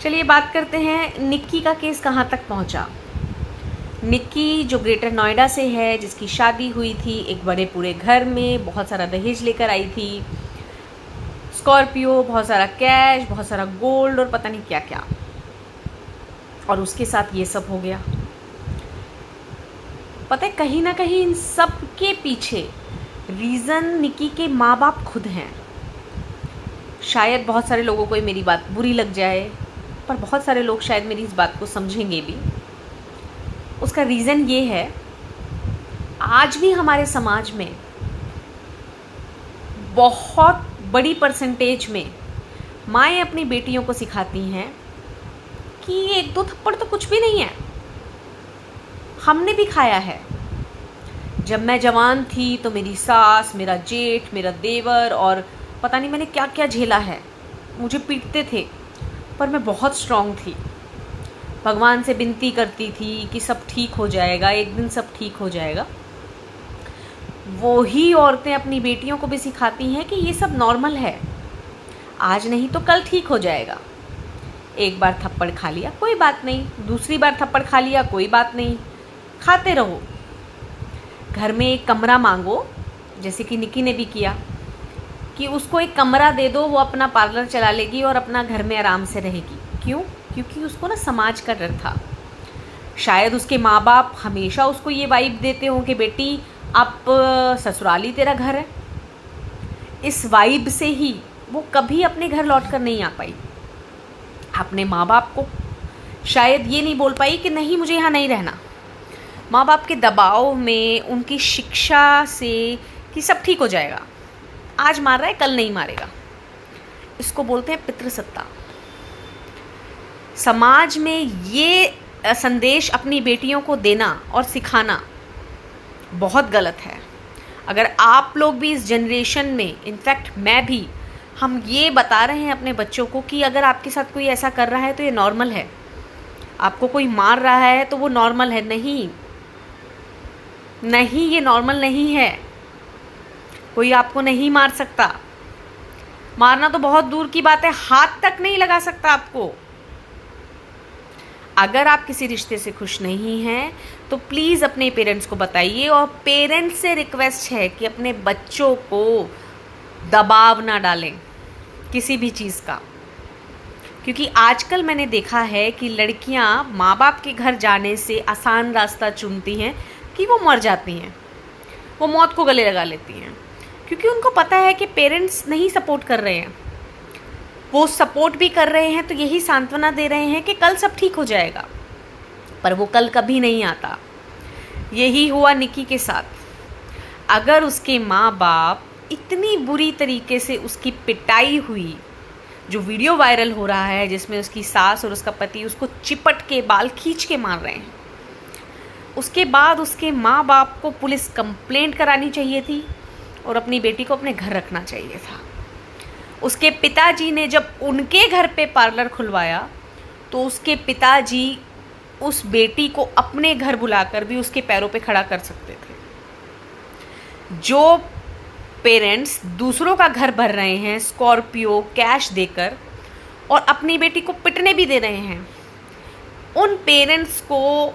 चलिए बात करते हैं निक्की का केस कहाँ तक पहुँचा। निक्की जो ग्रेटर नोएडा से है, जिसकी शादी हुई थी एक बड़े पूरे घर में, बहुत सारा दहेज लेकर आई थी, स्कॉर्पियो, बहुत सारा कैश, बहुत सारा गोल्ड और पता नहीं क्या क्या, और उसके साथ ये सब हो गया। पता है कहीं ना कहीं इन सब के पीछे रीज़न निक्की के माँ बाप खुद हैं। शायद बहुत सारे लोगों को मेरी बात बुरी लग जाए, पर बहुत सारे लोग शायद मेरी इस बात को समझेंगे भी। उसका रीज़न ये है, आज भी हमारे समाज में बहुत बड़ी परसेंटेज में माएँ अपनी बेटियों को सिखाती हैं कि ये 1-2 थप्पड़ तो कुछ भी नहीं है, हमने भी खाया है। जब मैं जवान थी तो मेरी सास, मेरा जेठ, मेरा देवर और पता नहीं मैंने क्या क्या झेला है। मुझे पीटते थे पर मैं बहुत स्ट्रांग थी। भगवान से विनती करती थी कि सब ठीक हो जाएगा, एक दिन सब ठीक हो जाएगा। वो ही औरतें अपनी बेटियों को भी सिखाती हैं कि ये सब नॉर्मल है, आज नहीं तो कल ठीक हो जाएगा। एक बार थप्पड़ खा लिया कोई बात नहीं, दूसरी बार थप्पड़ खा लिया कोई बात नहीं, खाते रहो। घर में एक कमरा मांगो, जैसे कि निक्की ने भी किया कि उसको एक कमरा दे दो, वो अपना पार्लर चला लेगी और अपना घर में आराम से रहेगी। क्यों? क्योंकि उसको ना समाज का डर था। शायद उसके माँ बाप हमेशा उसको ये वाइब देते हों कि बेटी अब ससुराल ही तेरा घर है। इस वाइब से ही वो कभी अपने घर लौट कर नहीं आ पाई। अपने माँ बाप को शायद ये नहीं बोल पाई कि नहीं मुझे यहाँ नहीं रहना। माँ बाप के दबाव में, उनकी शिक्षा से कि सब ठीक हो जाएगा, आज मार रहा है कल नहीं मारेगा, इसको बोलते हैं पितृसत्ता। समाज में ये संदेश अपनी बेटियों को देना और सिखाना बहुत गलत है। अगर आप लोग भी इस जनरेशन में, इनफैक्ट मैं भी, हम ये बता रहे हैं अपने बच्चों को कि अगर आपके साथ कोई ऐसा कर रहा है तो ये नॉर्मल है, आपको कोई मार रहा है तो वो नॉर्मल है, नहीं नहीं, ये नॉर्मल नहीं है। कोई आपको नहीं मार सकता, मारना तो बहुत दूर की बात है, हाथ तक नहीं लगा सकता आपको। अगर आप किसी रिश्ते से खुश नहीं हैं तो प्लीज़ अपने पेरेंट्स को बताइए, और पेरेंट्स से रिक्वेस्ट है कि अपने बच्चों को दबाव ना डालें किसी भी चीज़ का। क्योंकि आजकल मैंने देखा है कि लड़कियां माँ बाप के घर जाने से आसान रास्ता चुनती हैं कि वो मर जाती हैं, वो मौत को गले लगा लेती हैं, क्योंकि उनको पता है कि पेरेंट्स नहीं सपोर्ट कर रहे हैं। वो सपोर्ट भी कर रहे हैं तो यही सांत्वना दे रहे हैं कि कल सब ठीक हो जाएगा, पर वो कल कभी नहीं आता। यही हुआ निक्की के साथ। अगर उसके माँ बाप इतनी बुरी तरीके से उसकी पिटाई हुई, जो वीडियो वायरल हो रहा है जिसमें उसकी सास और उसका पति उसको चिपट के बाल खींच के मार रहे हैं, उसके बाद उसके माँ बाप को पुलिस कंप्लेंट करानी चाहिए थी और अपनी बेटी को अपने घर रखना चाहिए था। उसके पिताजी ने जब उनके घर पे पार्लर खुलवाया तो उसके पिताजी उस बेटी को अपने घर बुलाकर भी उसके पैरों पे खड़ा कर सकते थे। जो पेरेंट्स दूसरों का घर भर रहे हैं स्कॉर्पियो कैश देकर और अपनी बेटी को पिटने भी दे रहे हैं, उन पेरेंट्स को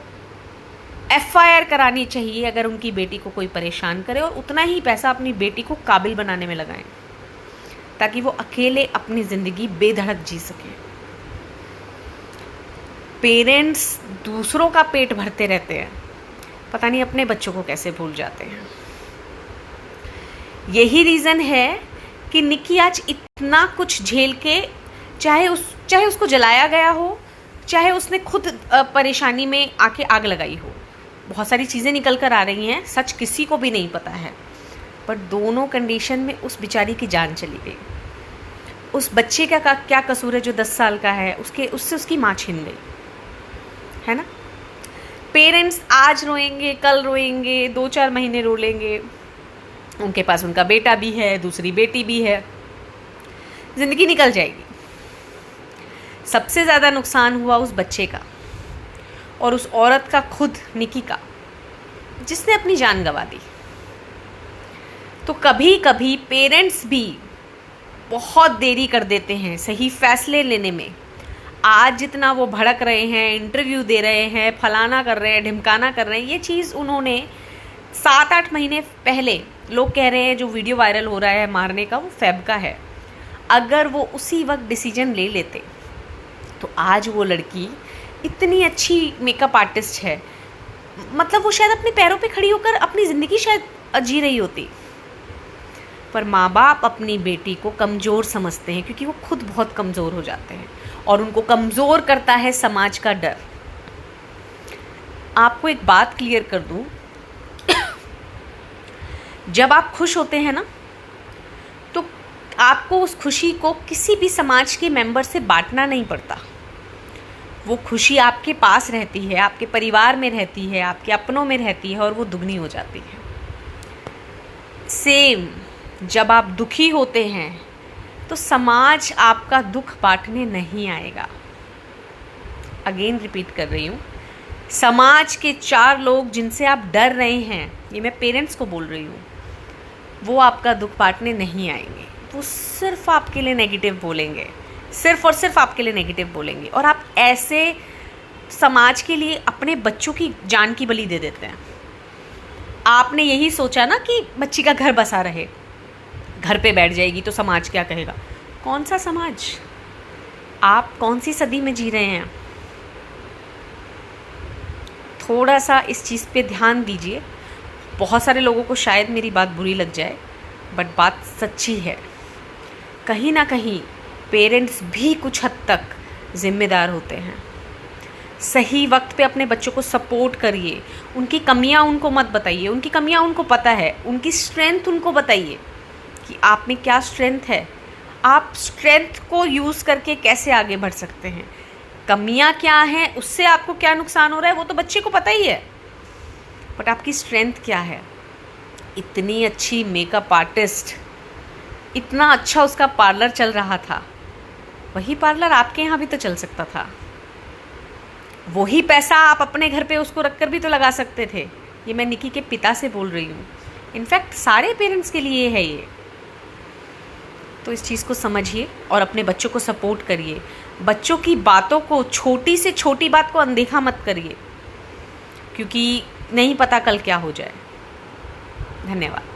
FIR करानी चाहिए अगर उनकी बेटी को कोई परेशान करे, और उतना ही पैसा अपनी बेटी को काबिल बनाने में लगाएं ताकि वो अकेले अपनी ज़िंदगी बेधड़क जी सके। पेरेंट्स दूसरों का पेट भरते रहते हैं, पता नहीं अपने बच्चों को कैसे भूल जाते हैं। यही रीज़न है कि निक्की आज इतना कुछ झेल के, चाहे उसको जलाया गया हो, चाहे उसने खुद परेशानी में आके आग लगाई हो, बहुत सारी चीज़ें निकल कर आ रही हैं, सच किसी को भी नहीं पता है, पर दोनों कंडीशन में उस बेचारी की जान चली गई। उस बच्चे का क्या कसूर है जो 10 साल का है, उससे उसकी माँ छीन गई, है ना। पेरेंट्स आज रोएंगे, कल रोएंगे, 2-4 महीने रो लेंगे, उनके पास उनका बेटा भी है, दूसरी बेटी भी है, ज़िंदगी निकल जाएगी। सबसे ज़्यादा नुकसान हुआ उस बच्चे का और उस औरत का, खुद निक्की का, जिसने अपनी जान गंवा दी। तो कभी कभी पेरेंट्स भी बहुत देरी कर देते हैं सही फैसले लेने में। आज जितना वो भड़क रहे हैं, इंटरव्यू दे रहे हैं, फलाना कर रहे हैं, ढिमकाना कर रहे हैं, ये चीज़ उन्होंने 7-8 महीने पहले, लोग कह रहे हैं जो वीडियो वायरल हो रहा है मारने का, वो फेब का है। अगर वो उसी वक्त डिसीजन ले लेते तो आज वो लड़की इतनी अच्छी मेकअप आर्टिस्ट है, मतलब वो शायद अपने पैरों पे खड़ी होकर अपनी ज़िंदगी शायद जी रही होती। पर माँ बाप अपनी बेटी को कमज़ोर समझते हैं क्योंकि वो खुद बहुत कमज़ोर हो जाते हैं और उनको कमज़ोर करता है समाज का डर। आपको एक बात क्लियर कर दूँ, जब आप खुश होते हैं ना, तो आपको उस खुशी को किसी भी समाज के मेंबर से बांटना नहीं पड़ता। वो खुशी आपके पास रहती है, आपके परिवार में रहती है, आपके अपनों में रहती है और वो दुगनी हो जाती है। सेम जब आप दुखी होते हैं तो समाज आपका दुख बांटने नहीं आएगा। अगेन रिपीट कर रही हूँ, समाज के 4 लोग जिनसे आप डर रहे हैं, ये मैं पेरेंट्स को बोल रही हूँ, वो आपका दुख बांटने नहीं आएंगे। वो सिर्फ आपके लिए नेगेटिव बोलेंगे, सिर्फ और सिर्फ आपके लिए नेगेटिव बोलेंगे। और आप ऐसे समाज के लिए अपने बच्चों की जान की बलि दे देते हैं। आपने यही सोचा ना कि बच्ची का घर बसा रहे, घर पे बैठ जाएगी तो समाज क्या कहेगा। कौन सा समाज? आप कौन सी सदी में जी रहे हैं? थोड़ा सा इस चीज़ पे ध्यान दीजिए। बहुत सारे लोगों को शायद मेरी बात बुरी लग जाए, बट बात सच्ची है। कहीं ना कहीं पेरेंट्स भी कुछ हद तक जिम्मेदार होते हैं। सही वक्त पे अपने बच्चों को सपोर्ट करिए। उनकी कमियां उनको मत बताइए, उनकी कमियां उनको पता है, उनकी स्ट्रेंथ उनको बताइए कि आप में क्या स्ट्रेंथ है, आप स्ट्रेंथ को यूज़ करके कैसे आगे बढ़ सकते हैं। कमियां क्या हैं, उससे आपको क्या नुकसान हो रहा है, वो तो बच्चे को पता ही है, बट आपकी स्ट्रेंथ क्या है। इतनी अच्छी मेकअप आर्टिस्ट, इतना अच्छा उसका पार्लर चल रहा था, वही पार्लर आपके यहाँ भी तो चल सकता था। वही पैसा आप अपने घर पे उसको रखकर भी तो लगा सकते थे। ये मैं निकी के पिता से बोल रही हूँ, इनफैक्ट सारे पेरेंट्स के लिए है ये। तो इस चीज़ को समझिए और अपने बच्चों को सपोर्ट करिए। बच्चों की बातों को, छोटी से छोटी बात को अनदेखा मत करिए, क्योंकि नहीं पता कल क्या हो जाए। धन्यवाद।